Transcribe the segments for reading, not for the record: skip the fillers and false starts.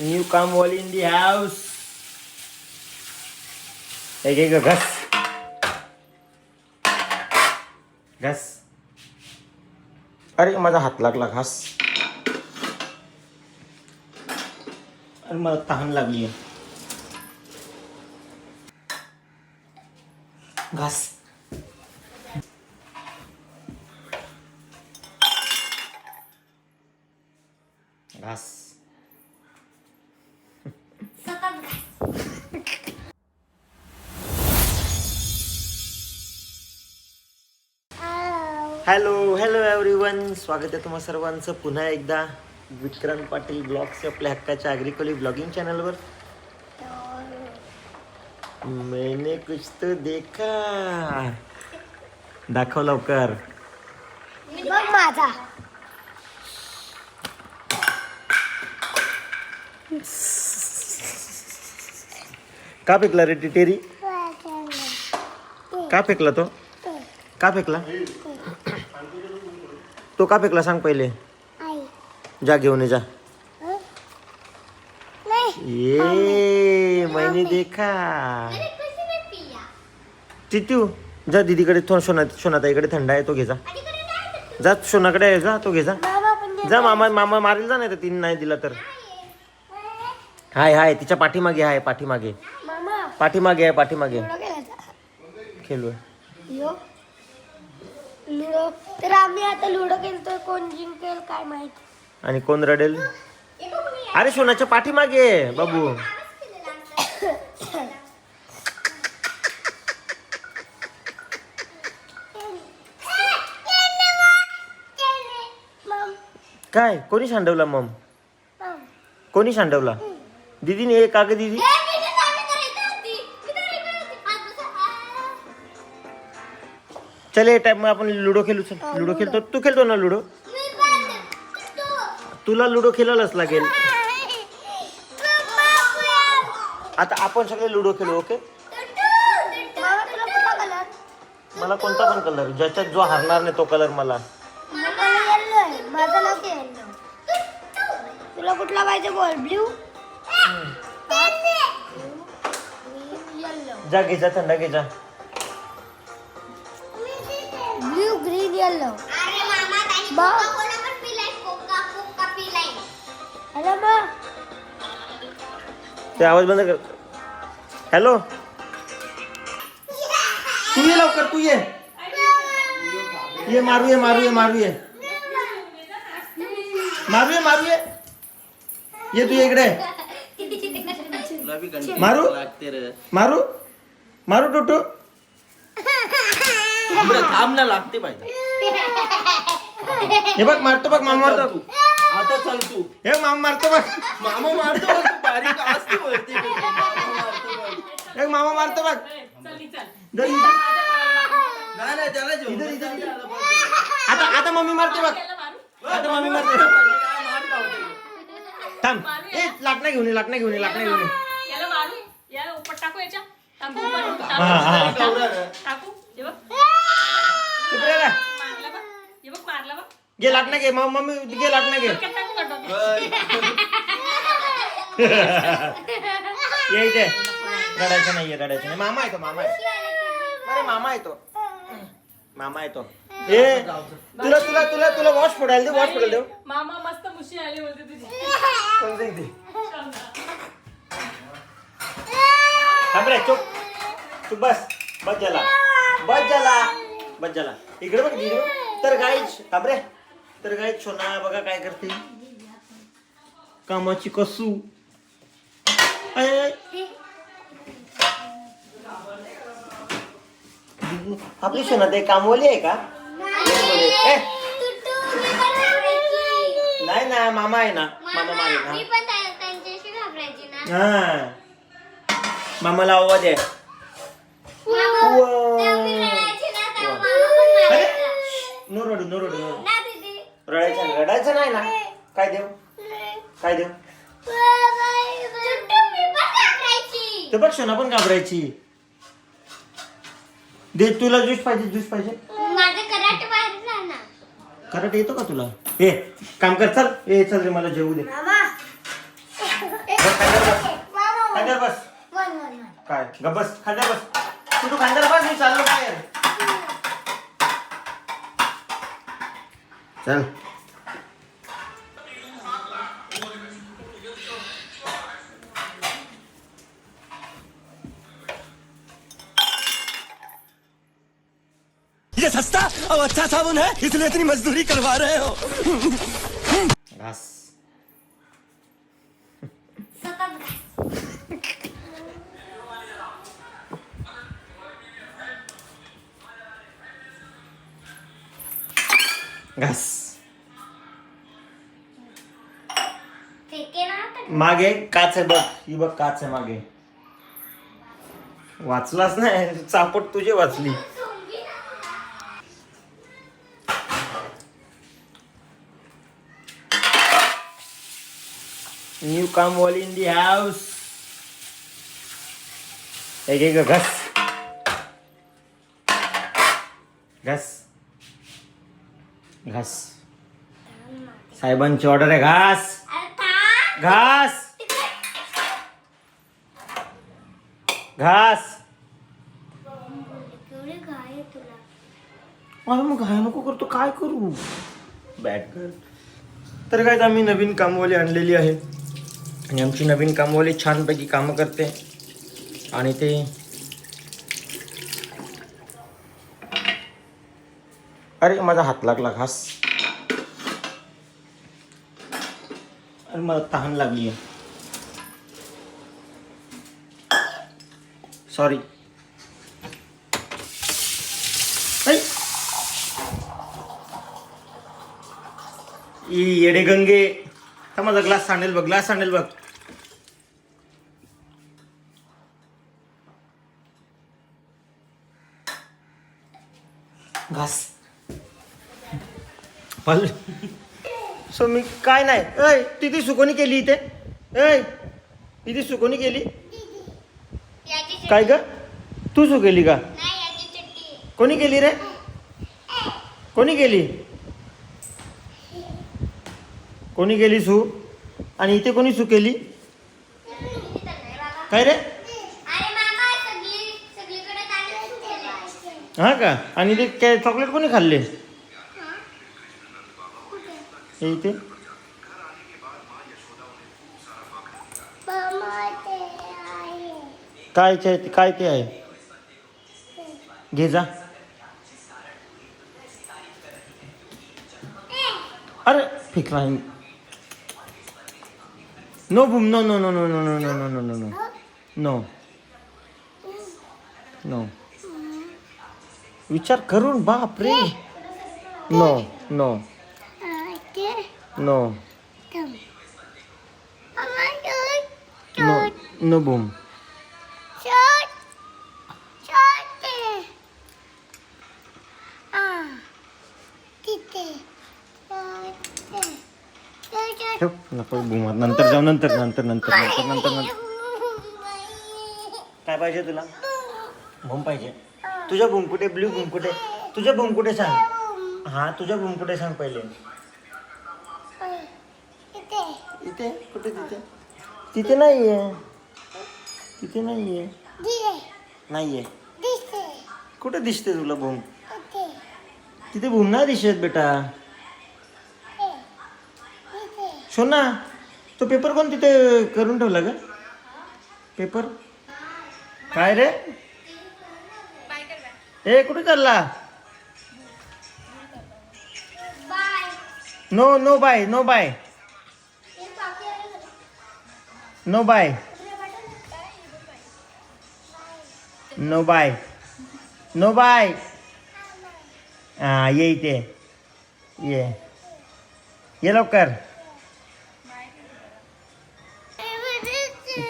New काम वाली in the house. एक घस घस. अरे माझा हात लागला घास. अरे मला तहान लागली आहे. घास. घास. हॅलो हॅलो एव्हरीवन, स्वागत आहे तुम्हा सर्वांचं पुन्हा एकदा विक्रांत पाटील ब्लॉग्स आपल्या हक्काच्या ॲग्रिकली ब्लॉगिंग चॅनलवर. मैंने कुछ तो देखा. दाखव लवकर. बघ माझा. का फेकला रे टिटेरी? का फेकला तो? का फेकला तो? का फेकला सांग पहिले. जा घेऊन ये जा. ये मैंने देखा. टिटू जा दीदीकडे सोनाताईकडे थंड आहे तो घे जा. जा सोनाकडे आहे जा तो घे जा. जा मामा मारेल जा. नाही तर तिने नाही दिला तर हाय हाय तिच्या पाठीमागे आहे. पाठीमागे आहे. पाठीमागे खेळू. लुडो तर आम्ही आता लुडो खेळतोय. कोण जिंकेल काय माहित. आणि कोण रडेल? अरे सोनाच्या पाठीमागे आहे बाबू. काय कोणी सांडवला? मम कोणी सांडवला? दीदीने का ग दीदी? चले टाइम आपण लुडो खेळू. लुडो खेळतो. तू खेळतो ना लुडो? तुला लुडो खेळायलाच लागेल. आता आपण सगळे लुडो खेळू. ओके. मला कोणता पण कलर, ज्याच्यात जो हारणार नाही तो कलर मला. तुला कुठला पाहिजे बोल? ब्ल्यू. जा घे जा. थंडा घे जा. Blue green yellow. ते आवाज बंद कर. हॅलो तू ये लवकर. तू ये मारूये. ये तू इकडे. मारू टोटो. थांब ना, लागते पाहिजे. हे बघ मारतो बघ. मामा मारतो. आता चल तू. हे मामा मारतो बघ. मामा मारतो बघ. तू बारीक असते वरती. हे मामा मारतो बघ. नाही त्याला जेवण. आता मम्मी मारते बघ. आता मम्मी मारते. थांब. लाटणं घेऊन ये. याला मारू. याला उपट टाकू याच्या. टाकू. मारला बघ. हे बघ मारला बघ. घे लाटणं घे. मम्मी घे लाटणं घे. ये इथे. रडायचं नाही. मामा येतो. अरे मामा येतो. ए तुला वॉश फोडायला देऊ. मामा मस्त मुशी आली बोलते तुझी. कोण सांगते? थांब रे. चुप बस झाला. इकडे बघ. तर गाईच सोना बघा काय करते. कामाची कसू. आपली सोना ते कामवाली आहे का? नाही ना, मामा आहे ना. मामा मारेल. हा मामाला आवाज आहे. नो रडू. रडायचं नाही ना. काय देऊ? ते बघ सोना पण घाबरायची. दे. तुला ज्यूस पाहिजे? कराटे येतो का तुला? काम कर. चल रे मला जेवू दे. खांद्यावर बस. One one one. काय ग बस खांद्यावर बस. तू खांद्यावर बस, मी चाललो बाहेर. चल. ये सस्ता और अच्छा साबुन है इसलिए इतनी मजदूरी करवा रहे हो. घास. घास. फेके ना आता. मागे काच आहे बघ, ही बघ काच आहे मागे. वाचलाच नाही, चापट तुझी वाचली. न्यू कामवाली इन दी हाऊस. एक घास. घास. घास. साहेबांची ऑर्डर आहे. घास. घास. घास. केवढी घाई आहे तुला. अरे मग घाय नको करतो, काय करू. बॅट कर. तर काय, आम्ही नवीन कामवाली आणलेली आहे आणि आमची नवीन कामवाली छानपैकी कामं करते. आणि ते अरे माझा हात लागला. घास. अरे मला तहान लागली आहे. सॉरी. येडे गंगे. हा माझा ग्लास सांडेल बघ, ग्लास सांडेल बघ. घास. पल सो मी काय नाही. ऐ तिथे सुकोनी केली इथे. ऐ इथे सुकोनी केली. काय ग, तू सु केली का? कोणी केली रे? कोणी केली? कोणी केली सू? आणि इथे कोणी सू केली? काय रे? हा का? आणि ते चॉकलेट कोणी खाल्ले? हे इथे काय काय ते आहे? घे जा. अरे फेकला. No boom. No no no no no no no no no no no no no. विचार करून. बाप रे. No no no no no boom. नको बूम. नंतर जाऊ. नंतर नंतर नंतर नंतर नंतर नंतर. काय पाहिजे तुला? बूम पाहिजे. तुझ्या बूम कुठे? ब्ल्यू बूम कुठे? तुझ्या बूम कुठे सांग. हा तुझ्या बूम कुठे सांग पहिले. इथे कुठे? तिथे. तिथे नाहीये. तिथे नाहीये. नाहीये. कुठे दिसते तुला बूम? तिथे बूम नाही दिसत बेटा. सोना तो पेपर कोण तिथे करून ठेवला ग? पेपर काय रे? ए कुठे चालला? No no bye. No bye. No bye. No bye. No bye. हा ये इथे. ये लवकर.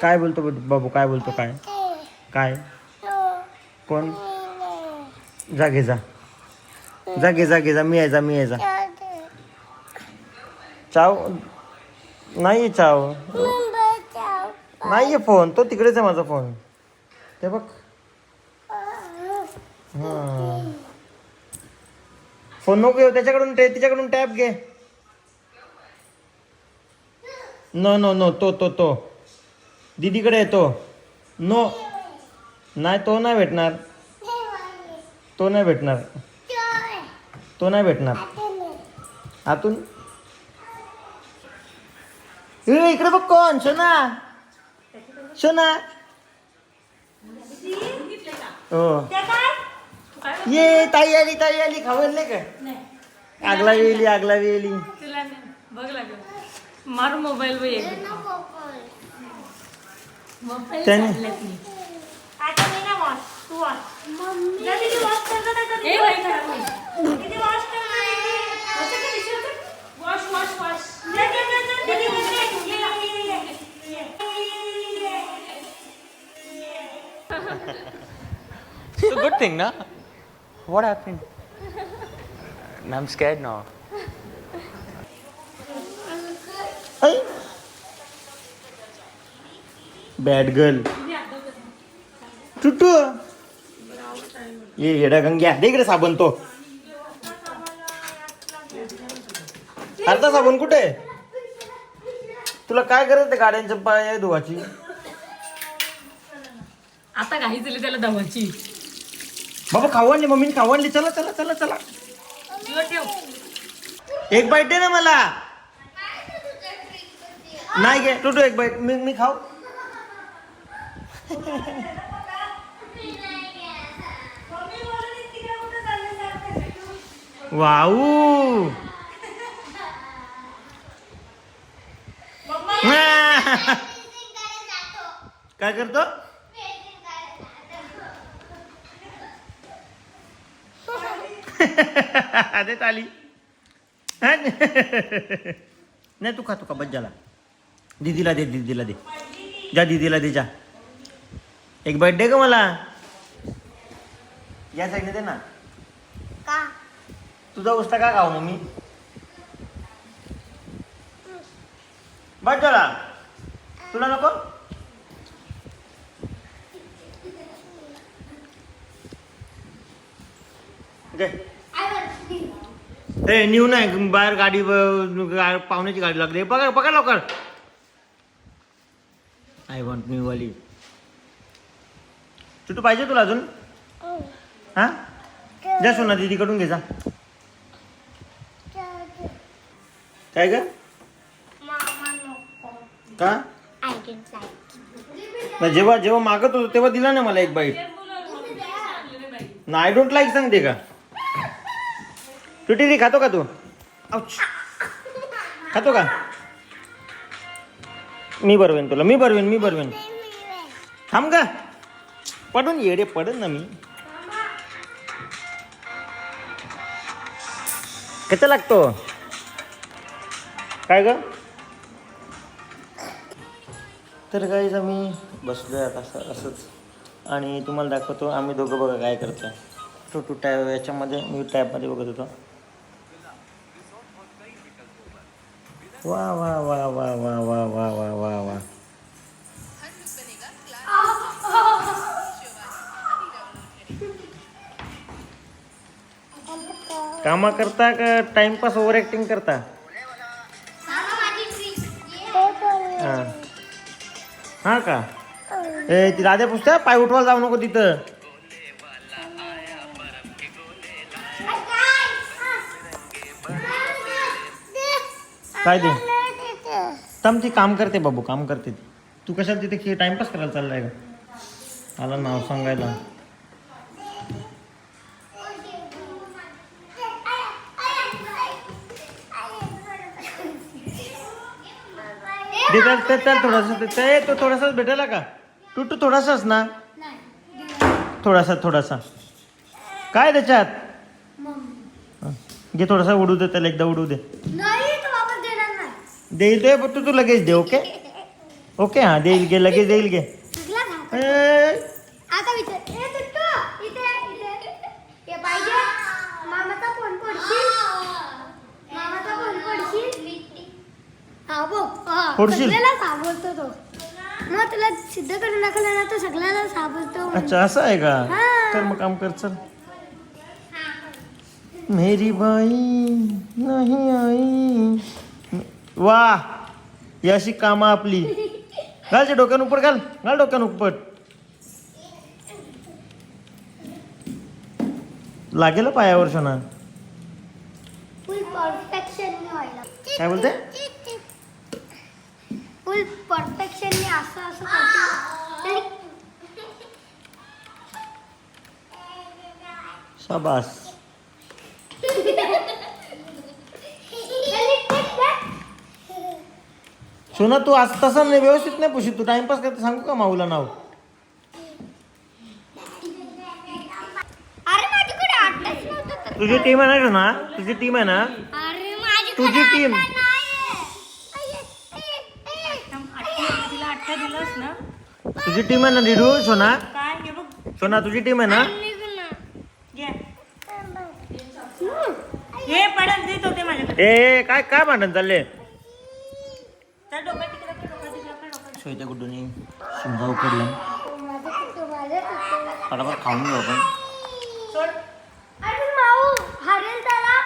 काय बोलतो बाबू? काय बोलतो? काय काय कोण? जा घे जा. जा घे जा घे जा. मी आहे जा. मी आहे जा. चाव नाही. चाव नाहीये. फोन तो तिकडेच आहे माझा फोन. ते बघ. फोन नको घेऊ त्याच्याकडून. तिच्याकडून टॅब घे. No no no. तो दीदीकडे येतो. नो, नाही तो नाही भेटणार. तो नाही भेटणार. तो नाही भेटणार. आतून इकडे बघ कोण. सोना, सोना. हो ये ताई आली, ताई आली. खावले का? आगला वेली, आगला वेली. तिला नाही. बघ लागलं मारू मोबाईल वर एक मोबाईल त्याने- चाललेत मी. आता मी ना वॉश तू वॉश दीदी वॉश करतो ना कधी ए भाई खराब होईल दीदी वॉश कर होतं का दिसत वॉश वॉश वॉश दीदी It's a good thing, no? What happened? I'm scared now. Bad girl. टुटू ये येडा गंग्या दे इकडे साबण. तो अर्धा साबण कुठे आहे? तुला काय गरज आहे गाड्यांच्या पाय धुवाची? आता काही झाली त्याला दवाची बाबा खाऊ आणली, मम्मीने खाऊ आणली. चला चला चला चला. तुला ठेव एक बाईट दे ना मला. नाही घे टुटू एक बाईट. मी खाऊ. वाऊ. काय करतो? देत आली. नाही तू खा बस झाला. दीदीला दे, दीदीला दे. जा दीदीला दे जा. एक बाईट दे ग मला. या साईडने दे ना. का तुझा उस्ता का खाऊ मम्मी? बस झाला. तुला नको? घे. ए न्यू नाही बाहेर गाडी पाहुण्याची गाडी लागली. पकड पकड लवकर. आय वॉन्ट न्यू वाली. तू पाहिजे तुला अजून? हा जा सोना दीदीकडून घे जा. काय ग? का? जेव्हा जेव्हा मागत होतो तेव्हा दिला ना मला एक बाईट. ना आय डोंट लाईक सांगते का? तुटी खातो का तू? खातो का? मी बरवेन तुला. मी बरवेन. थांब का? पडून येडे पडन ना मी. कसा लागतो? काय ग? तर गाईज आम्ही बसलोय आता असंच आणि तुम्हाला दाखवतो आम्ही दोघं बघा काय करतोय. टू टॅब याच्यामध्ये मी टॅबमध्ये बघत होतो. वा वा वा वा वा वा वा वा वा वा. कामा करता का टाइमपास ओव्हर ऍक्टिंग करता? हां हां का? ए ती राधे पुसत्या पाय उठवायला जाऊ नको तिथं. काय दे? तम ती काम करते बाबू, काम करते. तू कशाला तिथे टाइमपास करायला चाललाय का? आला नाव सांगायला. त्याला थोडासा तो थोडासाच भेटायला का? तू थोडासाच ना. थोडासा काय त्याच्यात? घे थोडासा उडू दे त्याला. एकदा उडू दे. देईल ते पण तू लगेच दे. Okay okay. हा देईल घे लगेच देईल घे. आता विचार इथे पाहिजे. मामाचा फोन पडशील. हा बघ पडशील. सगळ्याला साबोलतो तो. मग तुला सिद्ध करून दाखवलं ना तो सगळ्याला साबोलतो. अच्छा असं आहे का? हा. कर मग काम कर चल. मेरी बाई नाही आई. वा ही अशी कामं आपली. घाल ते डोक्यान उपट घाल घाल डोक्यान उपट लागेल पायावर सोना फुल परफेक्शन व्हायला काय बोलते फुल परफेक्शन असं असं करते शाबास सोना तू आज तसा नाही व्यवस्थित नाही पुशी तू टाइमपास करते सांगू का माऊला नाव अरे माझ्याकडे आठच नव्हतं तुझी टीम आहे ना सोना तुझी टीम आहे ना अरे माझ्याकडे तुझी टीम तिला 8 दिलंस ना तुझी टीम आहे ना डिडू सोना काय हे बघ सोना तुझी टीम आहे ना घे हे पडत देत होते माझ्याकडे ए काय काय भांडण चालले चल डोकं तिकडे कर, डोकं तिकडे कर, डोकं तिकडे. सोयत्या गुड्डूनी शिमगा उकडला फटाफट खाऊन घेऊ आपण सोड अरे माऊ हरेल त्याला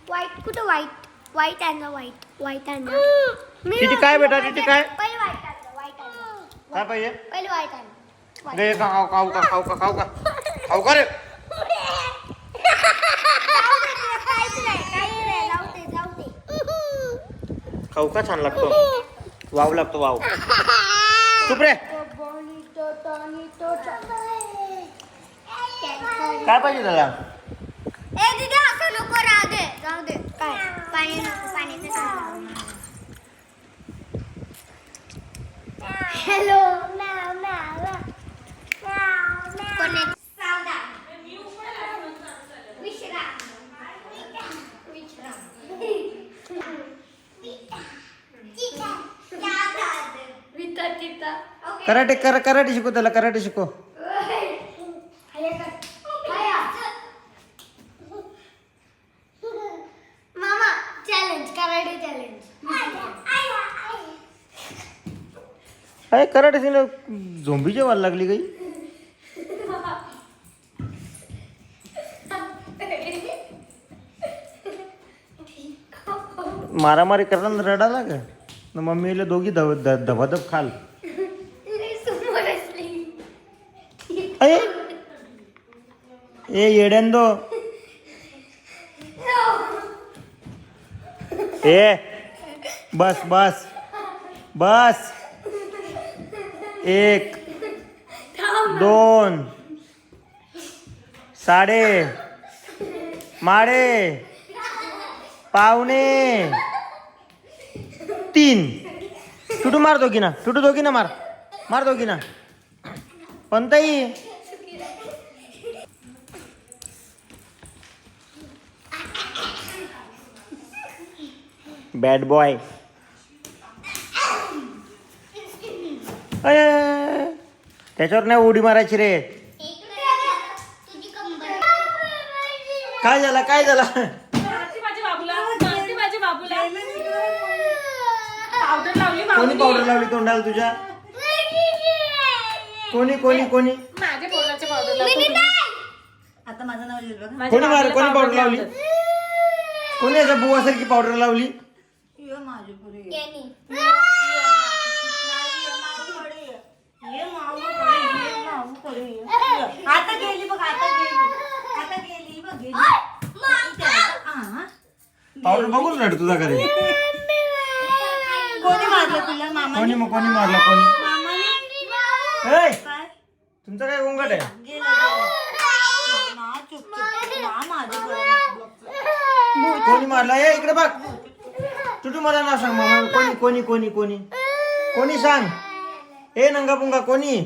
व्हाईट कुठं व्हाईट आणलं व्हाईट आणलं किती काय बेटा किती काय पहिले व्हाईट आणलं व्हाईट आणलं काय पाहिजे पहिले व्हाईट आणलं रे खाऊ खाऊ का खाऊ का खाऊ का खाऊ का रे खाऊ का छान लागतो वाव लागतो वाव चुप रे काय पाहिजे त्याला हॅलो कराटे कराटे शिकव त्याला कराटे शिकव मामा चॅलेंज कराटे चॅलेंज अरे कराटे शिकणं झोंबी जेवायला लागली काही मारामारी करताना रडायला का न मम्मीला दोघी धबाधब खाल अये ए येड्यांदो ए बस बस बस 1 2 साडे माडे पावणे 3 टुटू मार दोघी ना मार दोघी ना पंताई बॅड बॉय त्याच्यावर नाही उडी मारायची रे काय झालं मारते माझ्या बाबूला पावडर लावली कोणी पावडर लावली तोंडाला तुझ्या कोणी माझ्या पोराचे पावडर लावली आता माझं नाव लिहिलं बघा कोणी पावडर लावली कोणी याच्या बुवासारखी पावडर लावली आता गेली बघ पावडर बघून रड तुझा घरी कोणी मारलं तुला मामा कोणी मारला कोणी काय तुमचं काय गोंगाट आहे कोणी मारला ए इकडे बघ तुझू मला नाव सांग मामा कोणी सांग ए नंगा पुंगा कोणी